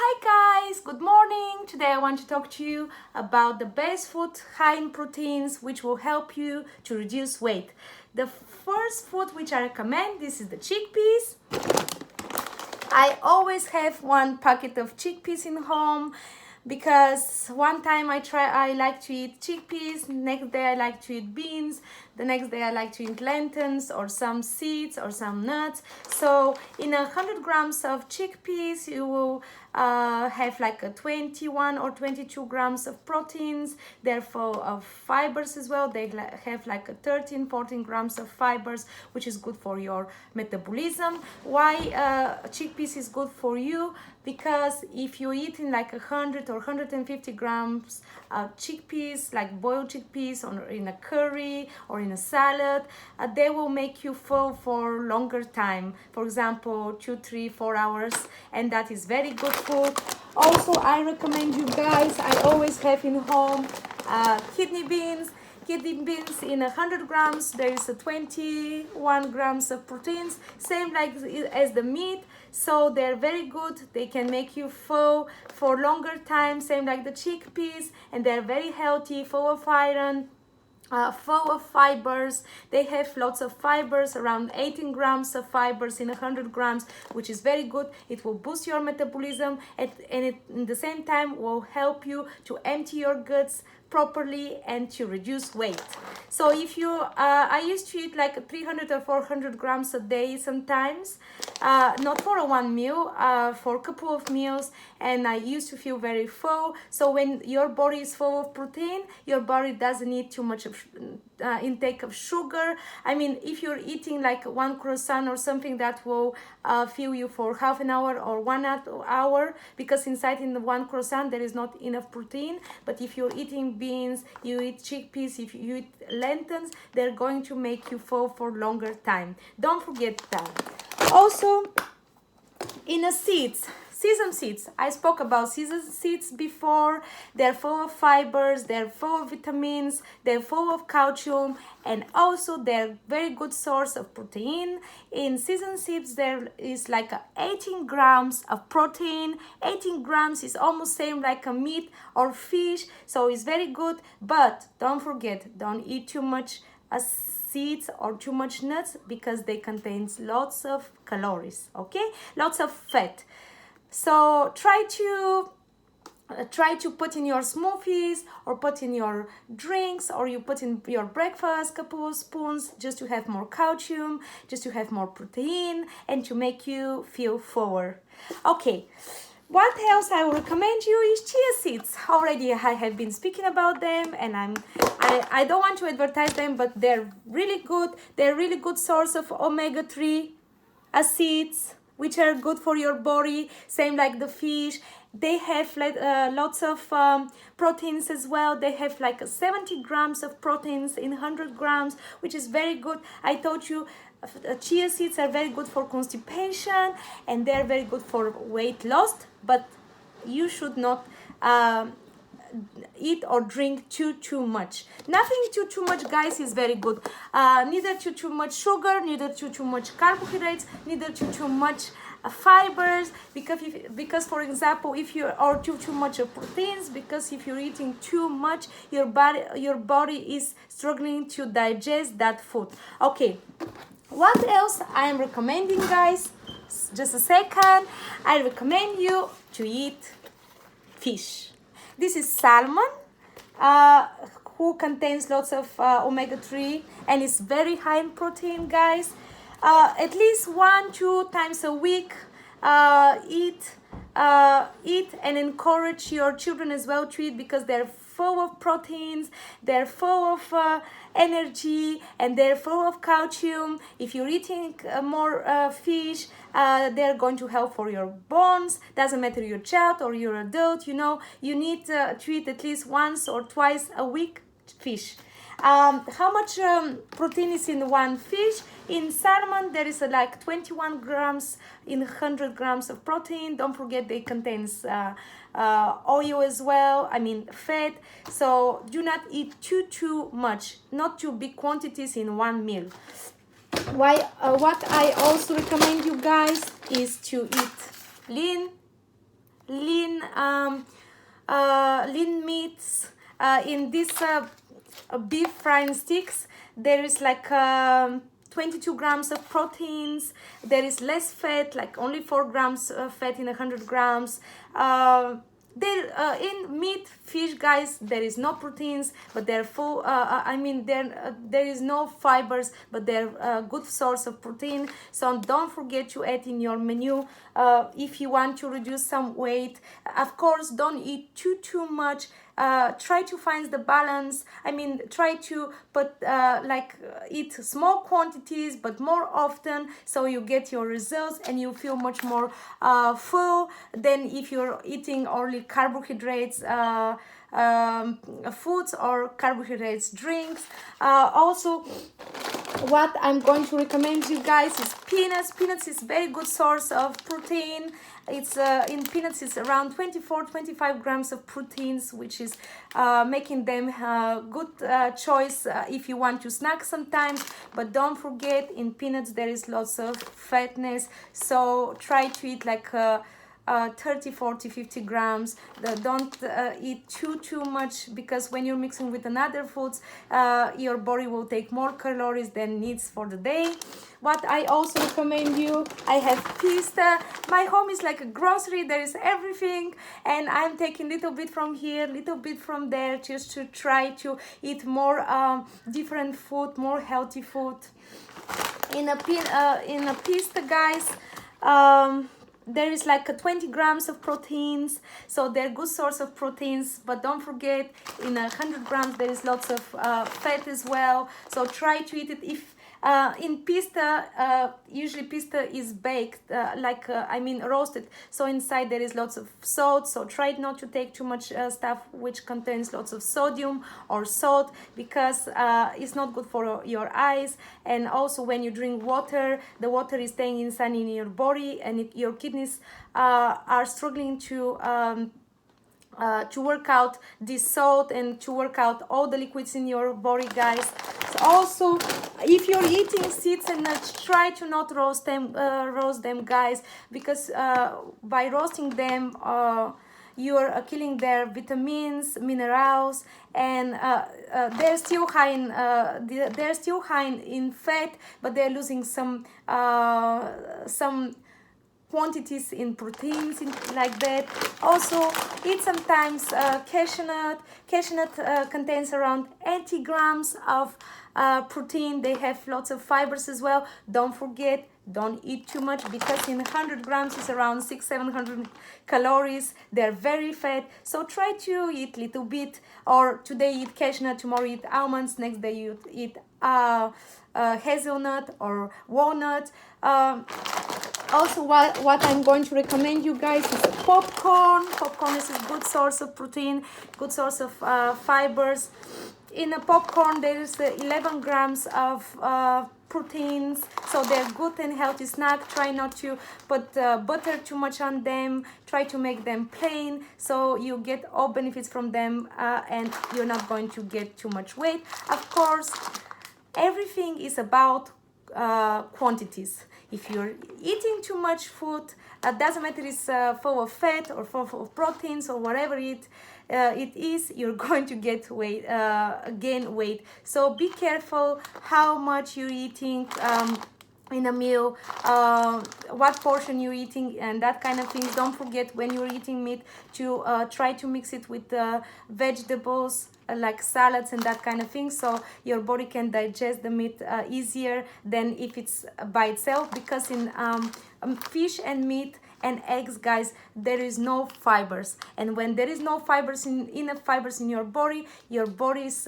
Hi guys, good morning. Today I want to talk to you about the best food high in proteins which will help you to reduce weight. The first food which I recommend, this is the chickpeas. I always have one packet of chickpeas in home because one time I like to eat chickpeas, next day I like to eat beans, the next day I like to eat lentils or some seeds or some nuts. So in 100 grams of chickpeas you will have like a 21 or 22 grams of proteins. They're full of fibers as well. They have like a 13-14 grams of fibers, which is good for your metabolism. Why chickpeas is good for you? Because if you're eating like 100 or 150 grams chickpeas, like boiled chickpeas, or in a curry or in a salad, they will make you full for longer time. For example, 2, 3, 4 hours, and that is very good food. Also, I recommend you guys, I always have in home kidney beans. Kidney beans in 100 grams, there is a 21 grams of proteins, same like as the meat. So they're very good. They can make you full for longer time, same like the chickpeas, and they're very healthy, full of iron. Full of fibers. They have lots of fibers, around 18 grams of fibers in 100 grams, which is very good. It will boost your metabolism and it in the same time will help you to empty your guts properly and to reduce weight. So if you I used to eat like 300 or 400 grams a day sometimes, not for a one meal, for a couple of meals, and I used to feel very full. So when your body is full of protein, your body doesn't need too much of intake of sugar. I mean, if you're eating like one croissant or something, that will fill you for half an hour or 1 hour, because inside in the one croissant there is not enough protein. But if you're eating beans, you eat chickpeas, if you eat lentils, they're going to make you full for longer time. Don't forget that. Also, in the seeds, sesame seeds, I spoke about sesame seeds before. They're full of fibers, they're full of vitamins, they're full of calcium, and also they're very good source of protein. In sesame seeds there is like 18 grams of protein. 18 grams is almost same like a meat or fish, so it's very good. But don't forget, don't eat too much seeds or too much nuts, because they contain lots of calories, okay, lots of fat. So try to put in your smoothies or put in your drinks, or you put in your breakfast couple of spoons, just to have more calcium, just to have more protein, and to make you feel fuller. Okay, what else I will recommend you is chia seeds. Already I have been speaking about them, and I don't want to advertise them, but they're really good. They're really good source of omega-3 acids, which are good for your body, same like the fish. They have like lots of proteins as well. They have like 70 grams of proteins in 100 grams, which is very good. I told you chia seeds are very good for constipation, and they're very good for weight loss, but you should not eat or drink too much. Nothing too much, guys, is very good. Neither too much sugar, neither too much carbohydrates, neither too much fibers, because for example, if you are too much of proteins, because if you're eating too much, your body is struggling to digest that food. Okay, what else I am recommending, guys? Just a second. I recommend you to eat fish. This is salmon, who contains lots of omega-3 and is very high in protein, guys. At least 1-2 times a week, eat and encourage your children as well to eat, because they're full of proteins, they're full of energy, and they're full of calcium. If you're eating more fish, they're going to help for your bones. Doesn't matter you're child or you're adult, you know, you need to eat at least once or twice a week fish. How much protein is in one fish? In salmon there is like 21 grams in 100 grams of protein. Don't forget they contains oil as well, I mean fat. So do not eat too much, not too big quantities in one meal. What I also recommend you guys is to eat lean lean meats. In this beef frying sticks, there is like 22 grams of proteins. There is less fat, like only 4 grams of fat in 100 grams. In meat, fish, guys, there is no proteins, but they're full. There is no fibers, but they're a good source of protein. So don't forget to add in your menu if you want to reduce some weight. Of course, don't eat too much. Try to find the balance. Try to eat small quantities but more often, so you get your results and you feel much more full than if you're eating only carbohydrates foods or carbohydrates drinks. Also, what I'm going to recommend you guys is peanuts. Peanuts is very good source of protein. It's in peanuts is around 24-25 grams of proteins, which is making them a good choice if you want to snack sometimes. But don't forget, in peanuts there is lots of fatness, so try to eat like 30, 40, 50 grams. Don't eat too much, because when you're mixing with another foods, your body will take more calories than needs for the day. What I also recommend you, I have pista. My home is like a grocery. There is everything, and I'm taking little bit from here, little bit from there, just to try to eat more different food, more healthy food. In a pista, guys, there is like 20 grams of proteins, so they're good source of proteins. But don't forget, in 100 grams there is lots of fat as well, so try to eat it. If in pista, usually pista is baked, roasted, so inside there is lots of salt, so try not to take too much stuff which contains lots of sodium or salt, because it's not good for your eyes. And also, when you drink water, the water is staying inside in your body, and your kidneys are struggling to work out this salt and to work out all the liquids in your body, guys. So also, if you're eating seeds and nuts, try to not roast them, guys, because by roasting them, you're killing their vitamins, minerals, and they're still high in fat, but they're losing some quantities in proteins, like that. Also, eat sometimes cashew nut. Cashew nut contains around 80 grams of protein. They have lots of fibers as well. Don't forget, don't eat too much, because in 100 grams is around 600-700 calories. They're very fat, so try to eat little bit. Or today eat cashew nut, tomorrow eat almonds, next day you eat hazelnut or walnut. Also, what I'm going to recommend you guys is popcorn. Popcorn is a good source of protein, good source of fibers. In a popcorn, there is 11 grams of proteins, so they're good and healthy snack. Try not to put butter too much on them. Try to make them plain, so you get all benefits from them, and you're not going to get too much weight. Of course, everything is about quantities. If you're eating too much food, doesn't matter it's full of fat or full of proteins or whatever it is, you're going to get weight, gain weight. So be careful how much you're eating in a meal, what portion you're eating, and that kind of things. Don't forget, when you're eating meat, to try to mix it with vegetables, like salads and that kind of thing, so your body can digest the meat easier than if it's by itself. Because in fish and meat and eggs, guys, there is no fibers, and when there is no fibers, enough fibers in your body is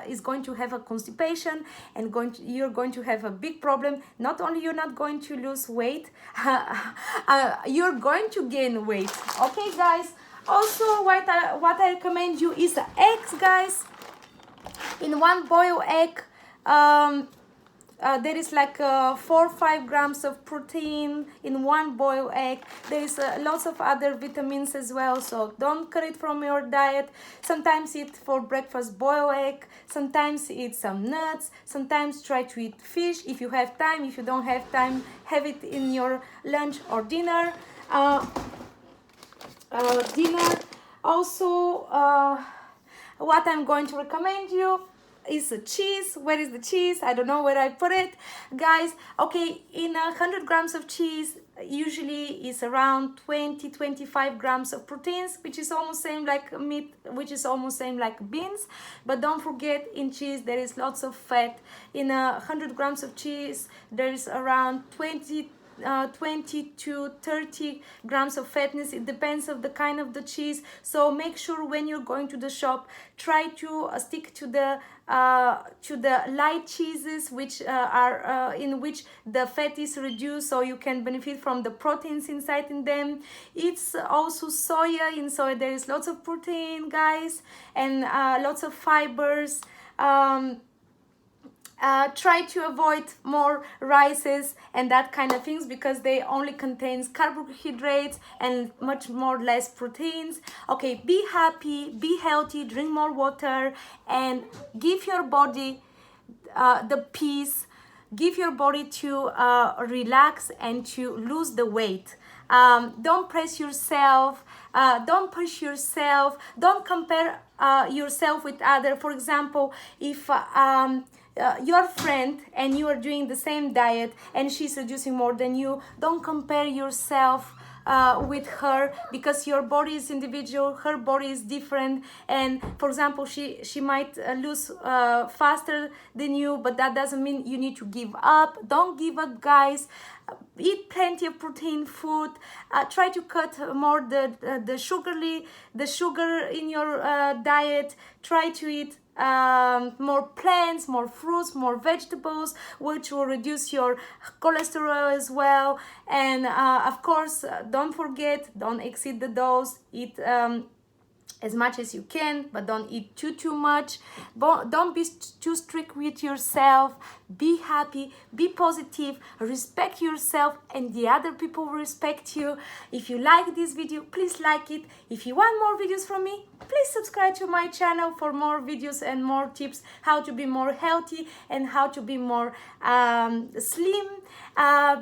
is going to have a constipation, and you're going to have a big problem. Not only you're not going to lose weight, you're going to gain weight. Okay, guys. Also, what I recommend you is the eggs, guys. In one boiled egg, there is like 4 or 5 grams of protein in one boiled egg. There is lots of other vitamins as well, so don't cut it from your diet. Sometimes eat for breakfast boiled egg, sometimes eat some nuts, sometimes try to eat fish if you have time. If you don't have time, have it in your lunch or dinner. dinner. Also, what I'm going to recommend you is the cheese. Where is the cheese? I don't know where I put it, guys. Okay, in 100 grams of cheese usually is around 20-25 grams of proteins, which is almost same like meat, which is almost same like beans. But don't forget, in cheese there is lots of fat. In 100 grams of cheese there is around 20 to 30 grams of fatness. It depends of the kind of the cheese, so make sure when you're going to the shop, try to stick to the light cheeses, which are in which the fat is reduced, so you can benefit from the proteins inside in them. It's also soya. In soya there is lots of protein, guys, and lots of fibers. Try to avoid more rices and that kind of things, because they only contains carbohydrates and much more less proteins. Okay, be happy, be healthy, drink more water, and give your body the peace, give your body to relax and to lose the weight. Don't press yourself, don't push yourself, don't compare yourself with other. For example, if your friend and you are doing the same diet and she's reducing more than you, don't compare yourself with her, because your body is individual, her body is different. And for example, she might lose faster than you, but that doesn't mean you need to give up. Don't give up, guys. Eat plenty of protein food. Try to cut more the sugar in your diet. Try to eat more plants, more fruits, more vegetables, which will reduce your cholesterol as well. And of course, don't forget, don't exceed the dose. Eat as much as you can, but don't eat too much. Don't be too strict with yourself. Be happy, be positive, respect yourself, and the other people will respect you. If you like this video, please like it. If you want more videos from me, please subscribe to my channel for more videos and more tips how to be more healthy and how to be more slim.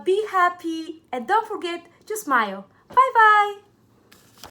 Be happy, and don't forget to smile. Bye bye.